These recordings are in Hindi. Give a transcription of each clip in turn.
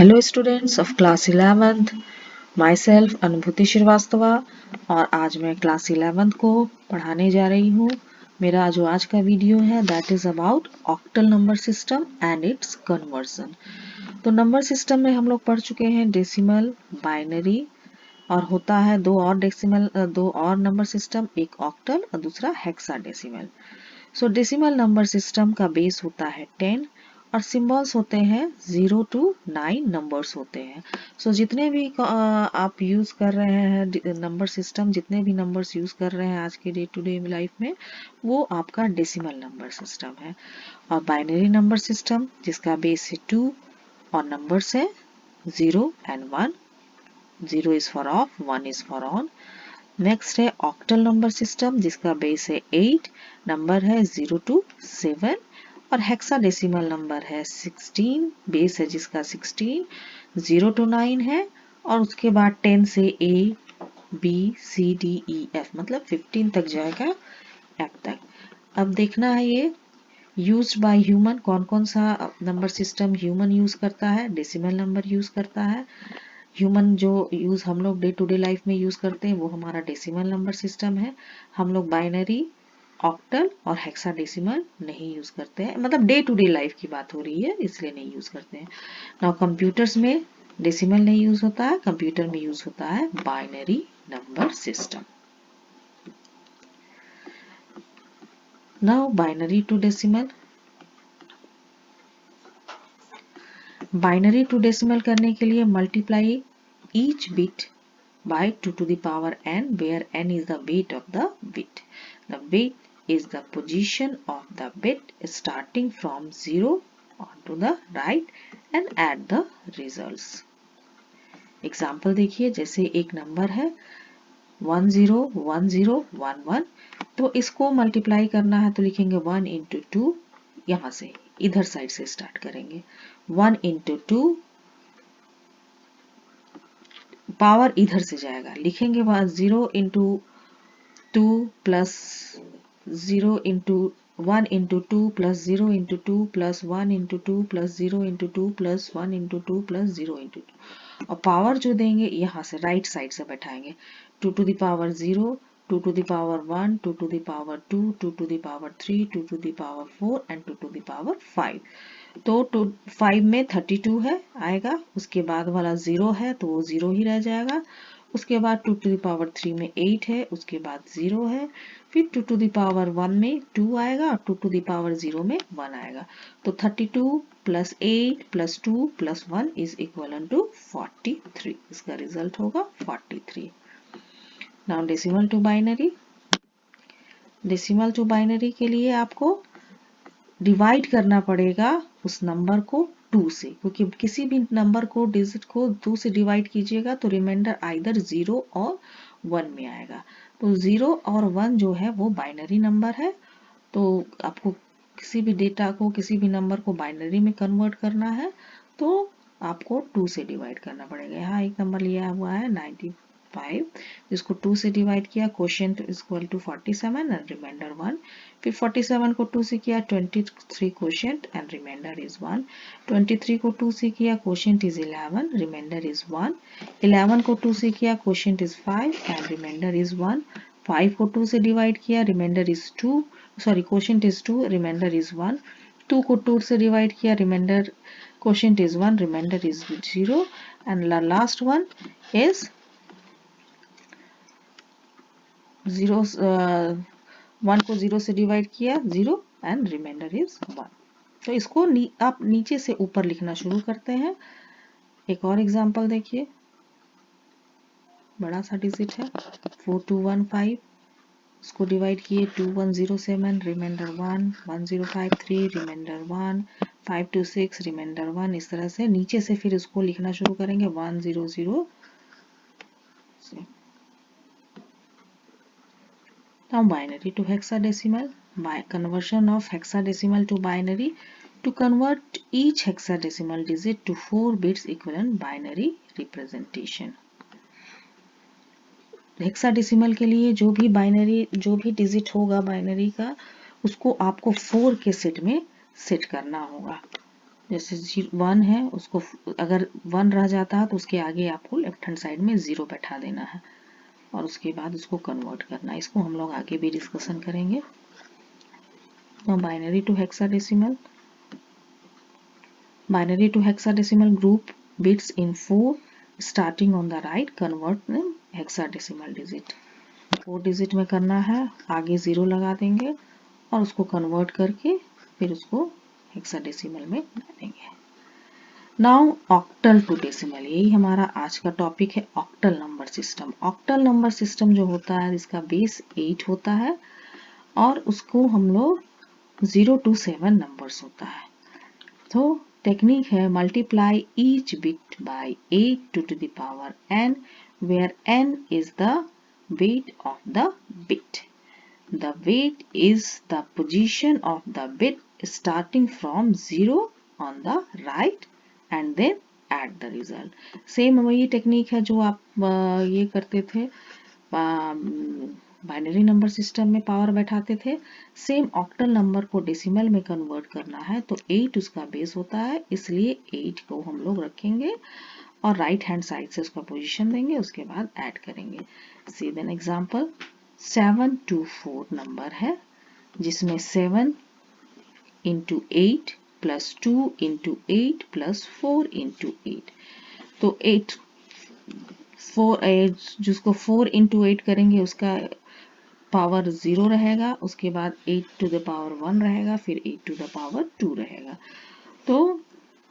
Hello students of class 11th, my self अनुभूति श्रीवास्तवा। और आज मैं क्लास 11th को पढ़ाने जा रही हूँ। मेरा जो आज का वीडियो है that is about octal number system and it's conversion. तो नंबर सिस्टम में हम लोग पढ़ चुके हैं डेसिमल, बाइनरी और होता है दो और नंबर सिस्टम, एक ऑक्टल और दूसरा हेक्साडेसिमल। सो डेसिमल नंबर सिस्टम का बेस होता है 10 और सिंबल्स होते हैं 0 to 9 नंबर्स होते हैं। सो जितने भी आप यूज कर रहे हैं नंबर सिस्टम, जितने भी नंबर्स यूज कर रहे हैं आज के डे टू डे लाइफ में, वो आपका डेसिमल नंबर सिस्टम है। और बाइनरी नंबर सिस्टम जिसका बेस है 2 और नंबर्स है 0 and 1। 0 is for off, 1 is for on। Next है ऑक्टल नंबर सिस्टम जिसका बेस है 8, नंबर है 0 to 7। और हेक्साडेसिमल नंबर है 16, बेस है जिसका 16, 0 to 9 है। और उसके बाद 10 से A, B, C, D, E, F मतलब 15 तक जाएगा F तक। अब देखना है ये यूज्ड बाय ह्यूमन, कौन कौन सा नंबर सिस्टम ह्यूमन यूज करता है, डेसिमल नंबर यूज करता है। ह्यूमन जो यूज हम लोग डे टू डे लाइफ में यूज करते हैं वो हमारा डेसिमल नंबर सिस्टम है। हम लोग बाइनरी, ऑक्टल और हेक्साडेसिमल नहीं यूज करते हैं, मतलब डे टू डे लाइफ की बात हो रही है इसलिए नहीं यूज करते हैं। नाउ कंप्यूटर्स में डेसिमल नहीं यूज होता है, कंप्यूटर में यूज होता है binary number system. Now binary to decimal, binary to decimal करने के लिए multiply each bit by 2 to the power n, where n is the weight of the bit. The weight is the position of the bit starting from 0 on to the right and add the results. Example देखिए, जैसे एक नंबर है 101011, तो इसको मल्टीप्लाई करना है तो लिखेंगे 1 into 2, यहाँ से इधर साइड से स्टार्ट करेंगे। 1 into 2, पावर इधर से जाएगा, लिखेंगे 0 into 2 plus 0 into 1 into 2 plus 0 into 2 plus 1 into 2 plus 0 into 2 plus 1 into 2 plus 0 into 2। और पावर जो देंगे यहाँ से राइट साइड से बैठाएंगे, 2 to the power 0, 2 to the power 1, 2 to the power 2, 2 to the power 3, 2 to the power 4 and 2 to the power 5। तो 5 में 32 है आएगा, उसके बाद वाला 0 है तो वो 0 ही रह जाएगा। उसके बाद 2 to the power 3 में 8 है, उसके बाद 0 है। फिर 2 to the power 1 में 2 आएगा और 2 to the power 0 में 1 आएगा। तो 32 plus 8 plus 2 plus 1 is equivalent to 43। इसका रिजल्ट होगा 43। Now decimal to binary, decimal to binary के लिए आपको डिवाइड करना पड़ेगा उस नंबर को 2 से, क्योंकि किसी भी नंबर को डिजिट को 2 से डिवाइड कीजिएगा तो रिमाइंडर आइदर 0 और 1 में आएगा। तो 0 और 1 जो है वो बाइनरी नंबर है, तो आपको किसी भी डेटा को, किसी भी नंबर को बाइनरी में कन्वर्ट करना है तो आपको 2 से डिवाइड करना पड़ेगा। यहाँ एक नंबर लिया हुआ है 95, जिसको 2 से डिवाइड किया, quotient is equal to 47 and remainder 1। फिर 47 को 2 से किया, 23 क्वोशिएंट एंड रिमाइंडर इज 1। 23 को 2 से किया, क्वोशिएंट इज 11, रिमाइंडर इज 1। 11 को 2 से किया, quotient is 5 and remainder is 1। 5 को 2 से डिवाइड किया, remainder is 2, sorry quotient is 2, remainder is 1। 2 को 2 से डिवाइड किया, remainder quotient is 1, remainder is 0 and last one is 0, 1 को 0 से डिवाइड किया 0 एंड रिमाइंडर इज 1। तो इसको आप नीचे से ऊपर लिखना शुरू करते हैं। एक और एग्जांपल देखिए, बड़ा सा डिजिट है 4215, इसको डिवाइड किए 2107, रिमाइंडर 1, 1053, रिमाइंडर 1, 526, रिमाइंडर 1। इस तरह से नीचे से फिर इसको लिखना शुरू करेंगे 100 से। Now binary to hexadecimal, by conversion of hexadecimal to binary, to convert each hexadecimal digit to 4 bits equivalent binary representation। Hexadecimal के लिए जो भी डिजिट होगा बाइनरी का, उसको आपको 4 के सेट में सेट करना होगा। जैसे 1 है, उसको अगर 1 रह जाता है तो उसके आगे आपको लेफ्ट हैंड साइड में 0 बैठा देना है और उसके बाद उसको कन्वर्ट करना है। इसको हम लोग आगे भी डिस्कशन करेंगे। तो binary to hexadecimal, binary to hexadecimal group bits in 4 starting on the right, convert them hexadecimal digit। 4 digit में करना है, आगे 0 लगा देंगे और उसको कन्वर्ट करके फिर उसको हेक्साडेसिमल में डालेंगे। नाउ ऑक्टल टू डेसिमल, यही हमारा आज का टॉपिक है, octal number system. Octal number system जो होता है इसका बेस 8 होता है और उसको हम लोग 0 to 7 नंबर्स होता है। तो टेक्निक है multiply each bit by 8 to the power n, where n is the weight of the bit. The weight is the position of the bit starting from 0 on the right and then add the result. Same वही टेक्निक है जो आप ये करते थे बाइनरी नंबर सिस्टम में पावर बैठाते थे। सेम ऑक्टल नंबर को डेसिमल में कन्वर्ट करना है तो 8 उसका बेस होता है, इसलिए 8 को हम लोग रखेंगे और राइट हैंड साइड से उसका पोजीशन देंगे, उसके बाद ऐड करेंगे। सी देन एग्जांपल 724 नंबर है जिसमें 7 into 8 plus 2 into 8 plus 4 into 8। तो 8 जिसको 4 into 8 करेंगे उसका पावर 0 रहेगा, उसके बाद 8 to the power 1 रहेगा, फिर 8 to the power 2 रहेगा। तो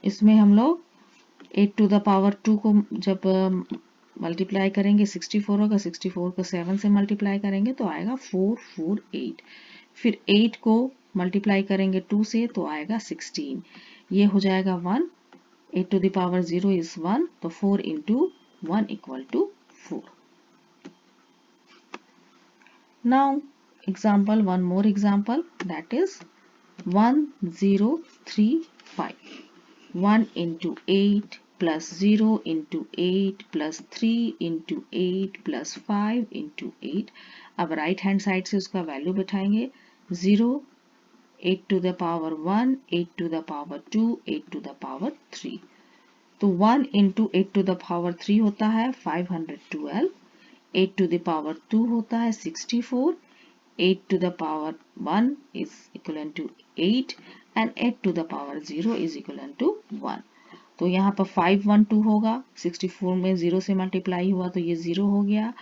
इसमें हम लोग 8 to the power 2 को जब मल्टीप्लाई करेंगे 64 होगा, 64 को 7 से मल्टीप्लाई करेंगे तो आएगा 448। फिर 8 को मल्टीप्लाई करेंगे 2 से तो आएगा 16, ये हो जाएगा 1। 8 to the power 0 is 1, तो 4 into 1 equal to 4। Now example, one more example, that is 1035। 1 into 8 plus 0 into 8 plus 3 into 8 plus 5 into 8। अब राइट हैंड साइड से उसका value बैठाएंगे 0, 8 to the power 1, 8 to the power 2, 8 to the power 3। तो 1 into 8 to the power 3 होता है 512, 8 to the power 2 होता है 64, 8 to the power 1 is equivalent to 8 and 8 to the power 0 is equivalent to 1। तो यहाँ पर 512 होगा, 64 में 0 से मल्टीप्लाई हुआ तो ये 0 हो गया,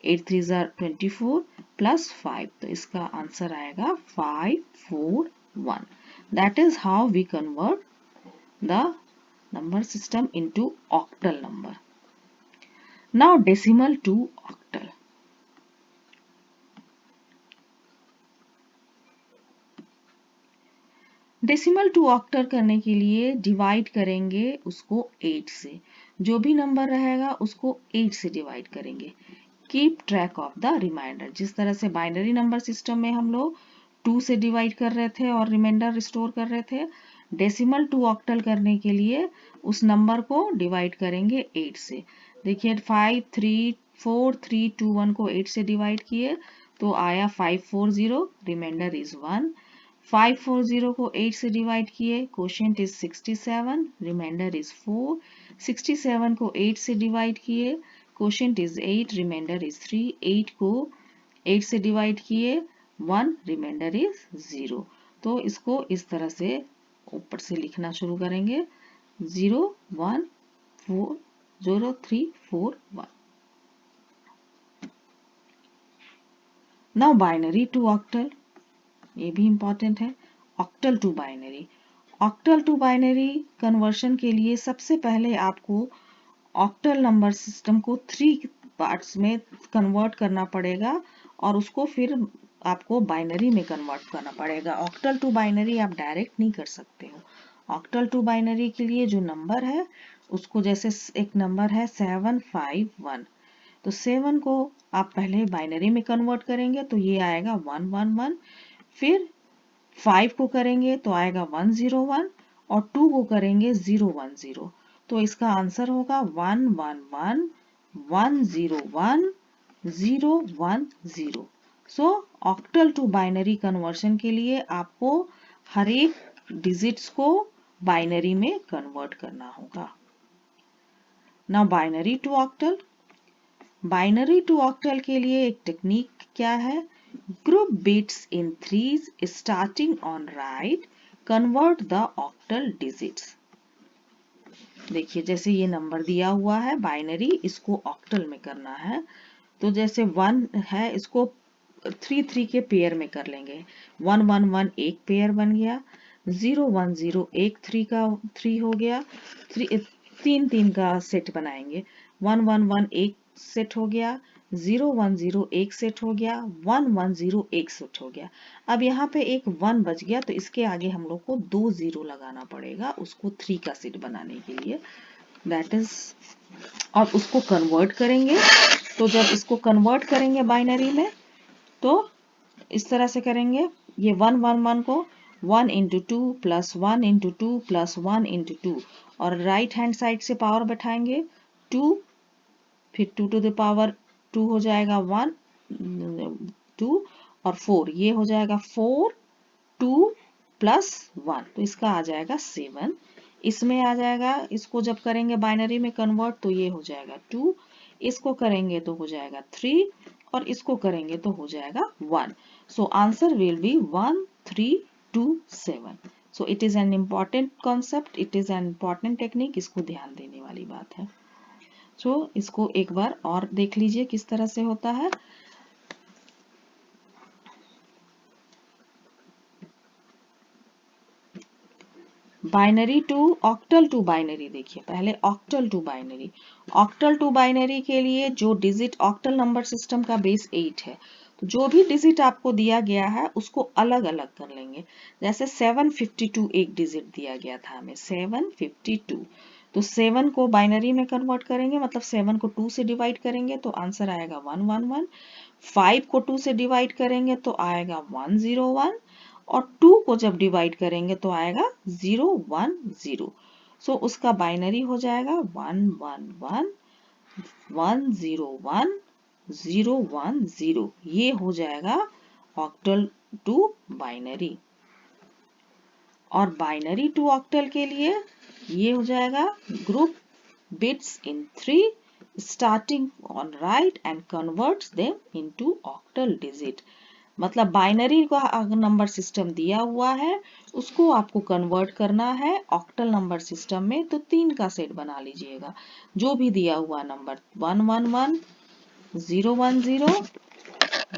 8 3 24 प्लस 5, तो इसका आंसर आएगा 541। That is how we convert the number system into octal number। Now decimal to octal। Decimal to octal करने के लिए डिवाइड करेंगे उसको 8 से, जो भी नंबर रहेगा उसको 8 से डिवाइड करेंगे। Keep track of the remainder, जिस तरह से बाइनरी नंबर सिस्टम में हम लोग 2 से डिवाइड कर रहे थे और रिमाइंडर स्टोर कर रहे थे, डेसिमल टू ऑक्टल करने के लिए उस नंबर को डिवाइड करेंगे 8 से। देखिए 5 3 4 3 2 1 को 8 से डिवाइड किए तो आया 540, रिमाइंडर इज 1। 540 को 8 से डिवाइड किए, क्वोशिएंट इज 67, रिमाइंडर इज 4। 67 को 8 से डिवाइड किए, क्वोशिएंट इज 8, रिमाइंडर इज 3। 8 को 8 से डिवाइड किए 1, रिमाइंडर इज 0। तो इसको इस तरह से ऊपर से लिखना शुरू करेंगे 0 1 4 0 3 4 1। नाउ बाइनरी टू ऑक्टल, ये भी इंपॉर्टेंट है। Octal to binary, octal to binary conversion के लिए सबसे पहले आपको ऑक्टल नंबर सिस्टम को 3 पार्ट्स में कन्वर्ट करना पड़ेगा और उसको फिर आपको बाइनरी में कन्वर्ट करना पड़ेगा। ऑक्टल टू बाइनरी आप डायरेक्ट नहीं कर सकते हो। ऑक्टल टू बाइनरी के लिए जो नंबर है उसको, जैसे एक नंबर है 751, तो 7 को आप पहले बाइनरी में कन्वर्ट करेंगे तो ये आएगा 111, फिर 5 को करेंगे तो आएगा 101 और 2 को करेंगे 010, तो इसका आंसर होगा 111 101 010। सो ऑक्टल टू बाइनरी कन्वर्शन के लिए आपको हर एक डिजिट्स को बाइनरी में कन्वर्ट करना होगा। Now binary to octal. Binary to octal के लिए एक टेक्निक क्या है? Group bits in threes starting on right, convert the octal digits. देखिए जैसे ये नंबर दिया हुआ है बाइनरी, इसको ऑक्टल में करना है। तो जैसे 1 है, इसको 3 के पेयर में कर लेंगे। 1 1 1 एक पेयर बन गया, 0 1 0 एक 3 का 3 हो गया, 3 3 का सेट बनाएंगे। 1 1 1 एक सेट हो गया, 0 1 0 एक सेट हो गया, 1 1 0 एक सेट हो गया। अब यहाँ पे एक 1 बच गया, तो इसके आगे हम लोग को 2 0 लगाना पड़ेगा उसको 3 का सेट बनाने के लिए। दैट इज, और उसको कन्वर्ट करेंगे। तो जब इसको कन्वर्ट करेंगे बाइनरी में, तो इस तरह से करेंगे। ये 1 1 1 को 1 into 2 plus 1 into 2 plus 1 into 2, और राइट हैंड साइड से पावर बैठाएंगे 2, फिर 2 टू द पावर 2 हो जाएगा 1 2, और 4 ये हो जाएगा 4 2 प्लस 1, तो इसका आ जाएगा 7। इसमें आ जाएगा, इसको जब करेंगे बाइनरी में कन्वर्ट तो ये हो जाएगा 2, इसको करेंगे तो हो जाएगा 3, और इसको करेंगे तो हो जाएगा 1। So answer will be 1 3 2 7। So it is an important concept, it is an important technique, इसको ध्यान देने वाली बात है। सो इसको एक बार और देख लीजिए किस तरह से होता है। Binary to octal to binary. देखिए पहले octal to binary. Octal to binary के लिए जो डिजिट, ऑक्टल नंबर सिस्टम का बेस 8 है, तो जो भी डिजिट आपको दिया गया है उसको अलग अलग कर लेंगे। जैसे 752 एक डिजिट दिया गया था हमें, 752, तो 7 को बाइनरी में कन्वर्ट करेंगे, मतलब 7 को 2 से डिवाइड करेंगे तो आंसर आएगा 111। 5 को 2 से डिवाइड करेंगे तो आएगा 101, और 2 को जब डिवाइड करेंगे तो आएगा 010। सो उसका बाइनरी हो जाएगा 111 101 010। ये हो जाएगा ऑक्टल टू बाइनरी। और बाइनरी टू ऑक्टल के लिए ये हो जाएगा group bits in 3 starting on right and converts them into octal digit। मतलब बाइनरी का नंबर सिस्टम दिया हुआ है, उसको आपको कन्वर्ट करना है ऑक्टल नंबर सिस्टम में, तो 3 का सेट बना लीजिएगा। जो भी दिया हुआ नंबर 111 010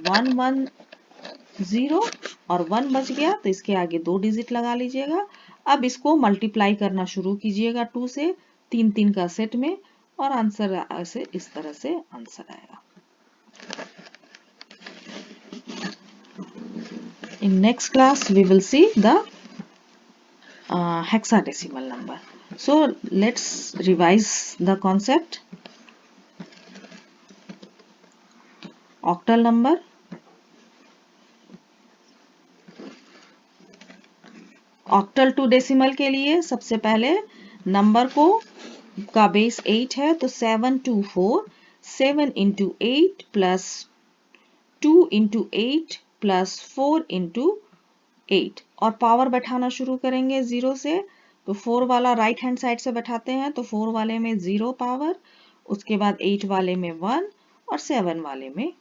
110 और 1 बच गया, तो इसके आगे 2 डिजिट लगा लीजिएगा। अब इसको मल्टीप्लाई करना शुरू कीजिएगा 2 से, 3 3 का सेट में, और आंसर ऐसे इस तरह से आंसर आएगा। In next class we will see the hexadecimal number. So let's revise the concept. Octal number, octal to decimal के लिए सबसे पहले नंबर को का बेस 8 है, तो 724 7 into 8 plus 2 into 8 plus 4 into 8, और पावर बैठाना शुरू करेंगे 0 से। तो 4 वाला राइट हैंड साइड से बैठाते हैं, तो 4 वाले में 0 पावर, उसके बाद 8 वाले में 1, और 7 वाले में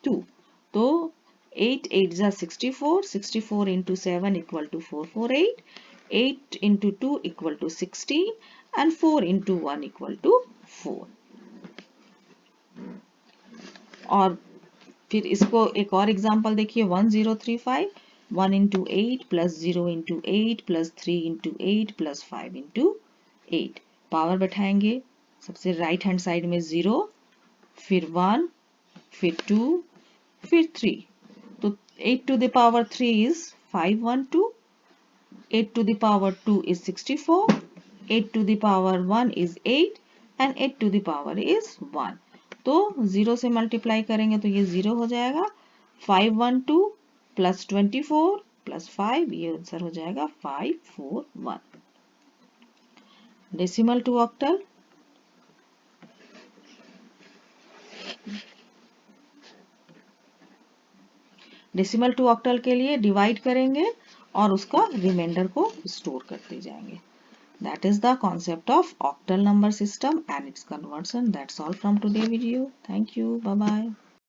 2। तो 8 8 जा 64, 64 into 7 equal to 448, 8 into 2 equal to 16, and 4 into 1 equal to 4। और फिर इसको एक और एग्जांपल देखिए, 1035 1 into 8 plus 0 into 8 plus 3 into 8 plus 5 into 8। Power बैठाएंगे सबसे राइट हैंड साइड में 0, फिर 1, फिर 2, फिर 3। तो 8 to the power 3 is 512, 8 to the power 2 is 64, 8 to the power 1 is 8, and 8 to the power is 1। तो 0 से मल्टीप्लाई करेंगे तो ये 0 हो जाएगा। 512 प्लस 24 प्लस 5, ये आंसर हो जाएगा 541। Decimal to octal, decimal to octal के लिए डिवाइड करेंगे और उसका रिमाइंडर को स्टोर करते जाएंगे। That is the concept of octal number system and its conversion. That's all from today video. Thank you. Bye bye.